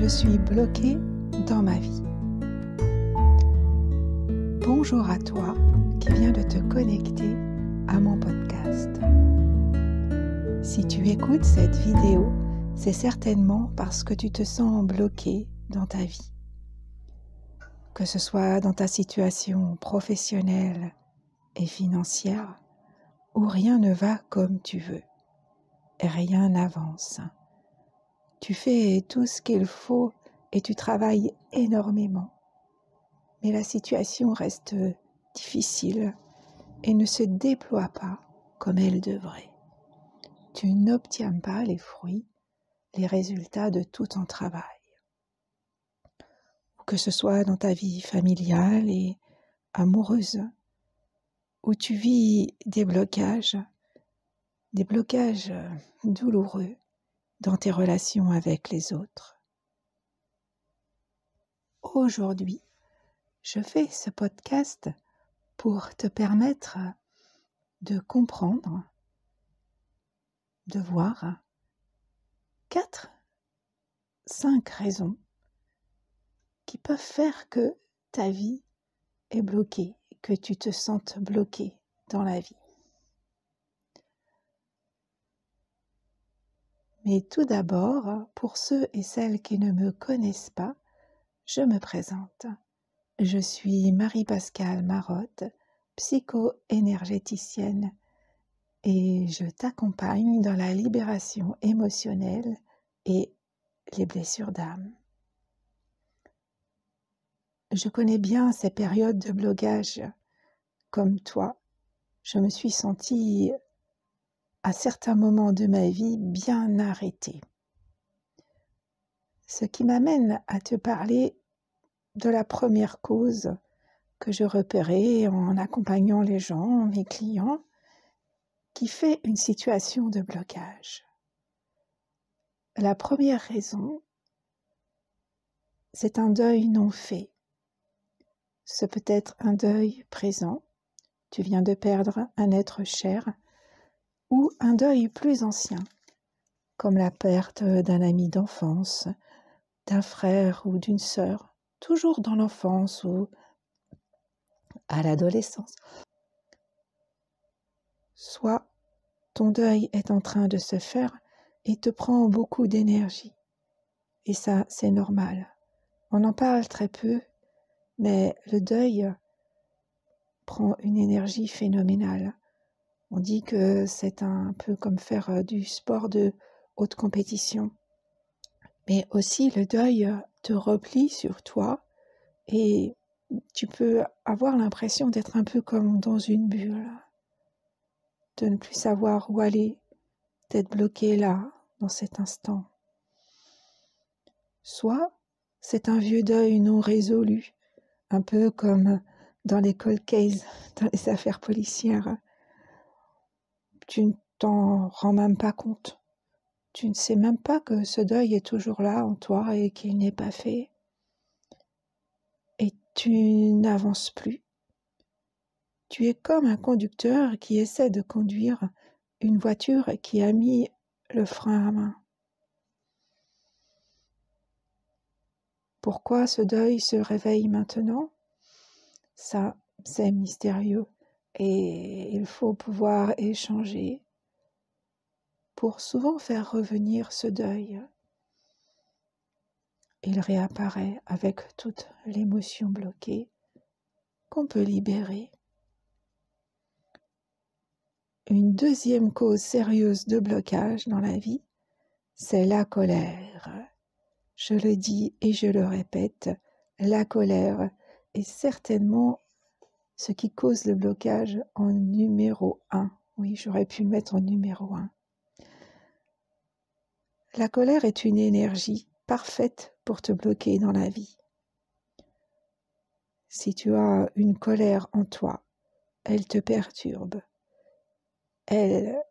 Je suis bloquée dans ma vie. Bonjour à toi qui viens de te connecter à mon podcast. Si tu écoutes cette vidéo, c'est certainement parce que tu te sens bloqué dans ta vie. Que ce soit dans ta situation professionnelle et financière, où rien ne va comme tu veux et rien n'avance. Tu fais tout ce qu'il faut et tu travailles énormément. Mais la situation reste difficile et ne se déploie pas comme elle devrait. Tu n'obtiens pas les fruits, les résultats de tout ton travail. Que ce soit dans ta vie familiale et amoureuse, où tu vis des blocages douloureux dans tes relations avec les autres. Aujourd'hui, je fais ce podcast pour te permettre de comprendre, de voir 5 raisons qui peuvent faire que ta vie est bloquée, que tu te sentes bloqué dans la vie. Mais tout d'abord, pour ceux et celles qui ne me connaissent pas, je me présente. Je suis Marie-Pascale Marotte, psycho-énergéticienne, et je t'accompagne dans la libération émotionnelle et les blessures d'âme. Je connais bien ces périodes de blocage. Comme toi, je me suis sentie à certains moments de ma vie bien arrêtée. Ce qui m'amène à te parler de la première cause que je repérais en accompagnant les gens, mes clients, qui fait une situation de blocage. La première raison, c'est un deuil non fait. Ce peut être un deuil présent, tu viens de perdre un être cher, ou un deuil plus ancien, comme la perte d'un ami d'enfance, d'un frère ou d'une sœur, toujours dans l'enfance ou à l'adolescence. Soit ton deuil est en train de se faire et te prend beaucoup d'énergie. Et ça, c'est normal. On en parle très peu, mais le deuil prend une énergie phénoménale. On dit que c'est un peu comme faire du sport de haute compétition. Mais aussi, le deuil te replie sur toi et tu peux avoir l'impression d'être un peu comme dans une bulle, de ne plus savoir où aller, d'être bloqué là, dans cet instant. Soit c'est un vieux deuil non résolu, un peu comme dans les cold cases, dans les affaires policières. Tu ne t'en rends même pas compte. Tu ne sais même pas que ce deuil est toujours là en toi et qu'il n'est pas fait. Et tu n'avances plus. Tu es comme un conducteur qui essaie de conduire une voiture qui a mis le frein à main. Pourquoi ce deuil se réveille maintenant ? Ça, c'est mystérieux et il faut pouvoir échanger pour souvent faire revenir ce deuil. Il réapparaît avec toute l'émotion bloquée qu'on peut libérer. Une deuxième cause sérieuse de blocage dans la vie, c'est la colère. Je le dis et je le répète, la colère est certainement ce qui cause le blocage en numéro 1. Oui, j'aurais pu le mettre en numéro 1. La colère est une énergie parfaite pour te bloquer dans la vie. Si tu as une colère en toi, elle te perturbe. Elle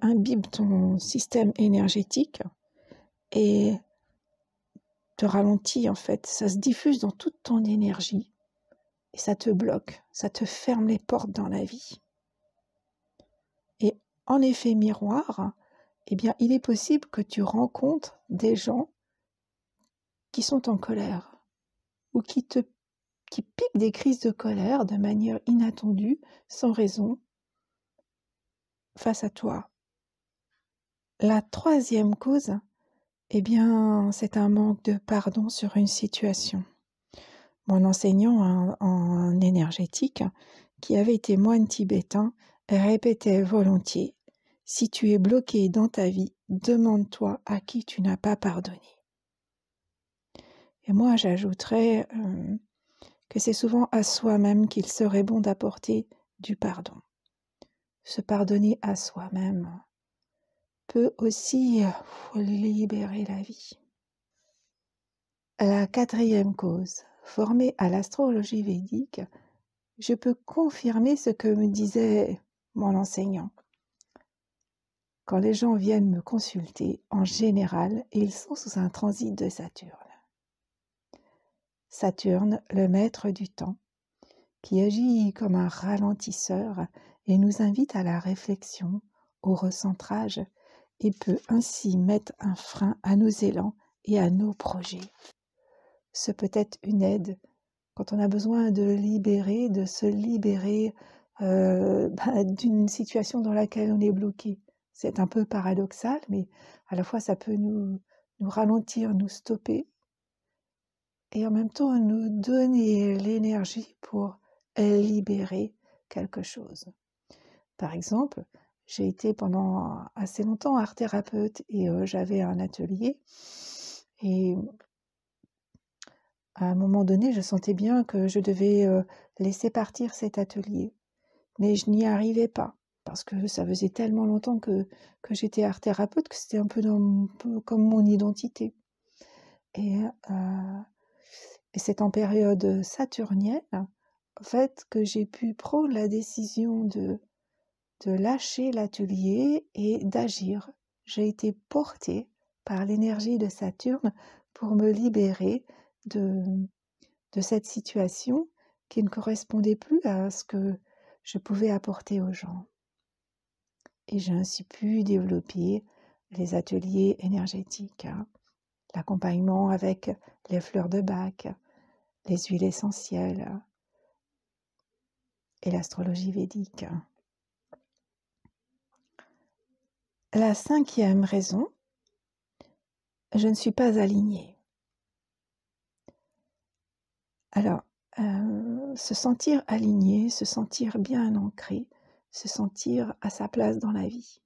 imbibe ton système énergétique et te ralentit en fait. Ça se diffuse dans toute ton énergie et ça te bloque, ça te ferme les portes dans la vie. Et en effet miroir, eh bien, il est possible que tu rencontres des gens qui sont en colère ou qui piquent des crises de colère de manière inattendue, sans raison, face à toi. La troisième cause, eh bien, c'est un manque de pardon sur une situation. Mon enseignant en énergétique, qui avait été moine tibétain, répétait volontiers: si tu es bloqué dans ta vie, demande-toi à qui tu n'as pas pardonné. Et moi, j'ajouterais que c'est souvent à soi-même qu'il serait bon d'apporter du pardon. Se pardonner à soi-même peut aussi libérer la vie. La quatrième cause, formée à l'astrologie védique, je peux confirmer ce que me disait mon enseignant. Quand les gens viennent me consulter, en général, ils sont sous un transit de Saturne. Saturne, le maître du temps, qui agit comme un ralentisseur et nous invite à la réflexion, au recentrage, et peut ainsi mettre un frein à nos élans et à nos projets. Ce peut être une aide quand on a besoin de se libérer d'une situation dans laquelle on est bloqué. C'est un peu paradoxal, mais à la fois ça peut nous ralentir, nous stopper, et en même temps nous donner l'énergie pour libérer quelque chose. Par exemple, j'ai été pendant assez longtemps art thérapeute et j'avais un atelier, et à un moment donné, je sentais bien que je devais laisser partir cet atelier, mais je n'y arrivais pas parce que ça faisait tellement longtemps que j'étais art thérapeute que c'était un peu comme mon identité. Et c'est en période saturnienne, en fait, que j'ai pu prendre la décision de lâcher l'atelier et d'agir. J'ai été portée par l'énergie de Saturne pour me libérer de cette situation qui ne correspondait plus à ce que je pouvais apporter aux gens. Et j'ai ainsi pu développer les ateliers énergétiques, l'accompagnement avec les fleurs de Bach, les huiles essentielles et l'astrologie védique. La cinquième raison, je ne suis pas alignée. Alors, se sentir aligné, se sentir bien ancré, se sentir à sa place dans la vie.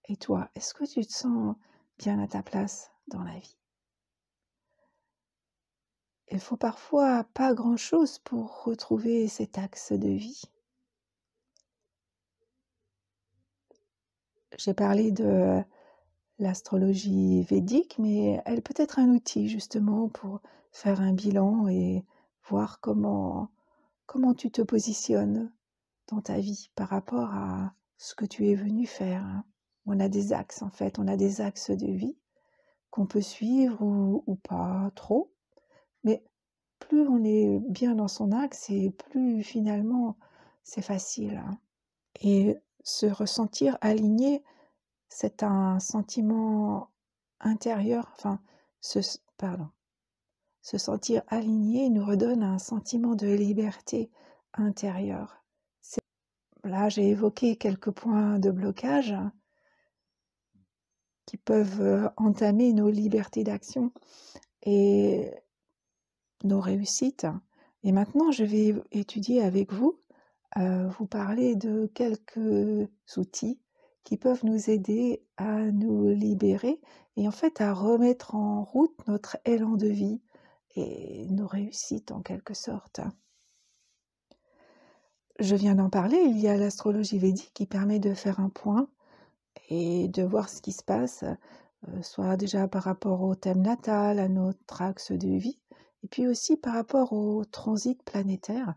Et toi, est-ce que tu te sens bien à ta place dans la vie? Il faut parfois pas grand-chose pour retrouver cet axe de vie. J'ai parlé de l'astrologie védique, mais elle peut être un outil justement pour faire un bilan et voir comment tu te positionnes dans ta vie par rapport à ce que tu es venu faire. On a des axes en fait, on a des axes de vie qu'on peut suivre ou pas trop, mais plus on est bien dans son axe et plus finalement c'est facile. Et se ressentir aligné, c'est un sentiment intérieur, se sentir aligné nous redonne un sentiment de liberté intérieure. Là, j'ai évoqué quelques points de blocage qui peuvent entamer nos libertés d'action et nos réussites. Et maintenant, je vais étudier avec vous, vous parler de quelques outils qui peuvent nous aider à nous libérer et en fait à remettre en route notre élan de vie et nos réussites en quelque sorte. Je viens d'en parler, il y a l'astrologie védique qui permet de faire un point et de voir ce qui se passe, soit déjà par rapport au thème natal, à notre axe de vie, et puis aussi par rapport au transit planétaire.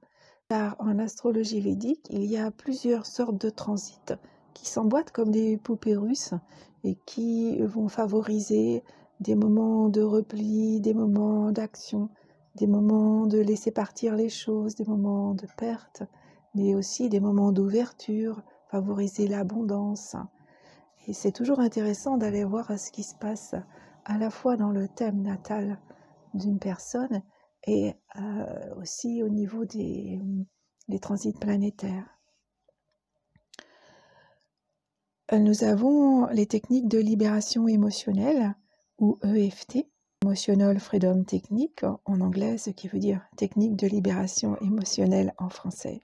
Car en astrologie védique, il y a plusieurs sortes de transits qui s'emboîtent comme des poupées russes et qui vont favoriser des moments de repli, des moments d'action, des moments de laisser partir les choses, des moments de perte, mais aussi des moments d'ouverture, favoriser l'abondance. Et c'est toujours intéressant d'aller voir ce qui se passe à la fois dans le thème natal d'une personne et aussi au niveau des transits planétaires. Nous avons les techniques de libération émotionnelle, ou EFT, Emotional Freedom Technique en anglais, ce qui veut dire technique de libération émotionnelle en français.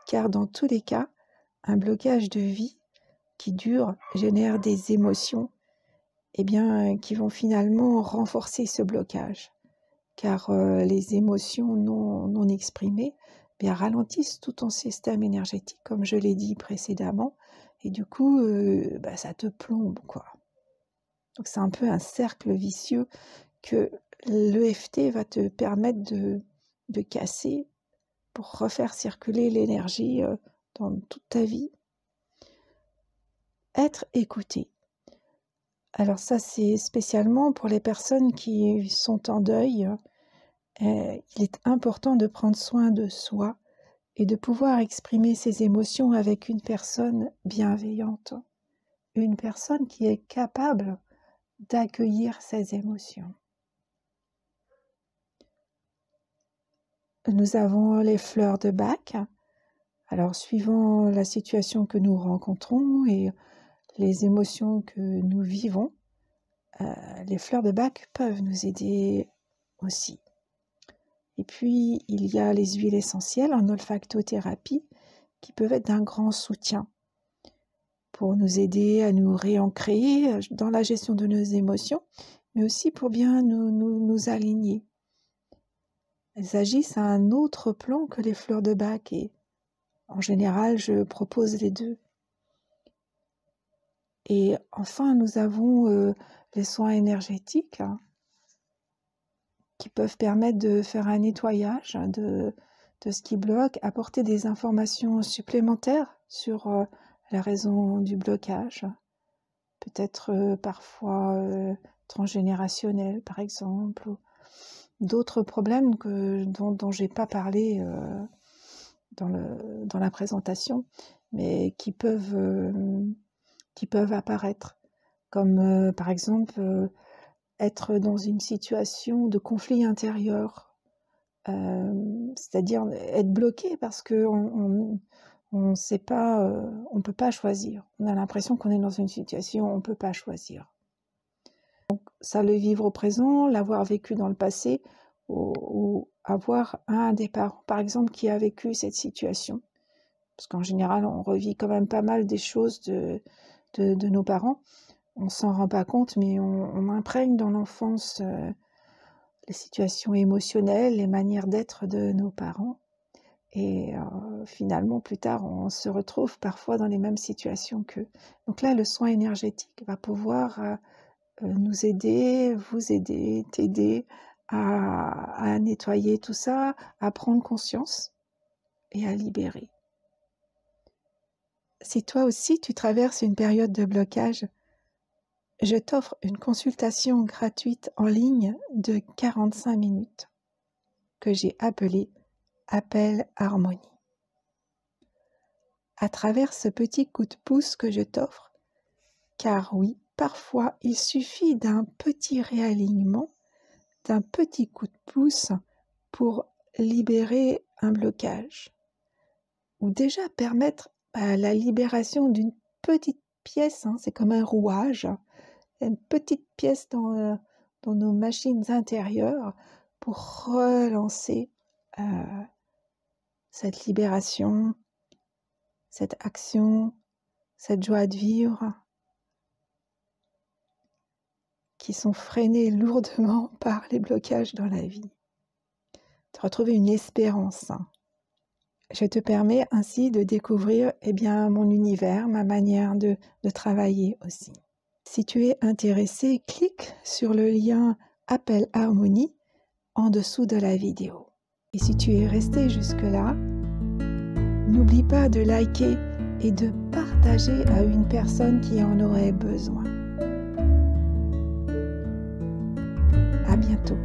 Car dans tous les cas, un blocage de vie qui dure génère des émotions qui vont finalement renforcer ce blocage. Car les émotions non exprimées ralentissent tout ton système énergétique, comme je l'ai dit précédemment, et du coup, ça te plombe, quoi. Donc c'est un peu un cercle vicieux que l'EFT va te permettre de casser pour refaire circuler l'énergie dans toute ta vie. Être écouté. Alors ça, c'est spécialement pour les personnes qui sont en deuil. Il est important de prendre soin de soi et de pouvoir exprimer ses émotions avec une personne bienveillante, une personne qui est capable d'accueillir ses émotions. Nous avons les fleurs de Bach. Alors, suivant la situation que nous rencontrons et les émotions que nous vivons, les fleurs de Bach peuvent nous aider aussi. Et puis, il y a les huiles essentielles en olfactothérapie qui peuvent être d'un grand soutien pour nous aider à nous réancrer dans la gestion de nos émotions, mais aussi pour bien nous aligner. Elles agissent à un autre plan que les fleurs de Bach et en général, je propose les deux. Et enfin, nous avons les soins énergétiques qui peuvent permettre de faire un nettoyage de ce qui bloque, apporter des informations supplémentaires sur la raison du blocage, peut-être parfois transgénérationnel par exemple, ou d'autres problèmes dont je n'ai pas parlé dans la présentation, mais qui peuvent apparaître, comme par exemple être dans une situation de conflit intérieur, c'est-à-dire être bloqué parce qu'on ne sait pas, on ne peut pas choisir. On a l'impression qu'on est dans une situation où on ne peut pas choisir. Donc, ça, le vivre au présent, l'avoir vécu dans le passé, ou avoir un des parents, par exemple, qui a vécu cette situation. Parce qu'en général, on revit quand même pas mal des choses de nos parents. On ne s'en rend pas compte, mais on imprègne dans l'enfance les situations émotionnelles, les manières d'être de nos parents. Et finalement, plus tard, on se retrouve parfois dans les mêmes situations qu'eux. Donc là, le soin énergétique va pouvoir nous aider, vous aider, t'aider à nettoyer tout ça, à prendre conscience et à libérer. Si toi aussi tu traverses une période de blocage, je t'offre une consultation gratuite en ligne de 45 minutes que j'ai appelée Appel Harmonie. À travers ce petit coup de pouce que je t'offre, car oui, parfois il suffit d'un petit réalignement, d'un petit coup de pouce pour libérer un blocage ou déjà permettre la libération d'une petite pièce, c'est comme un rouage, une petite pièce dans nos machines intérieures pour relancer cette libération, cette action, cette joie de vivre qui sont freinés lourdement par les blocages dans la vie. De retrouver une espérance. Je te permets ainsi de découvrir mon univers, ma manière de travailler aussi. Si tu es intéressé, clique sur le lien Appel Harmonie en dessous de la vidéo. Et si tu es resté jusque-là, n'oublie pas de liker et de partager à une personne qui en aurait besoin. À bientôt.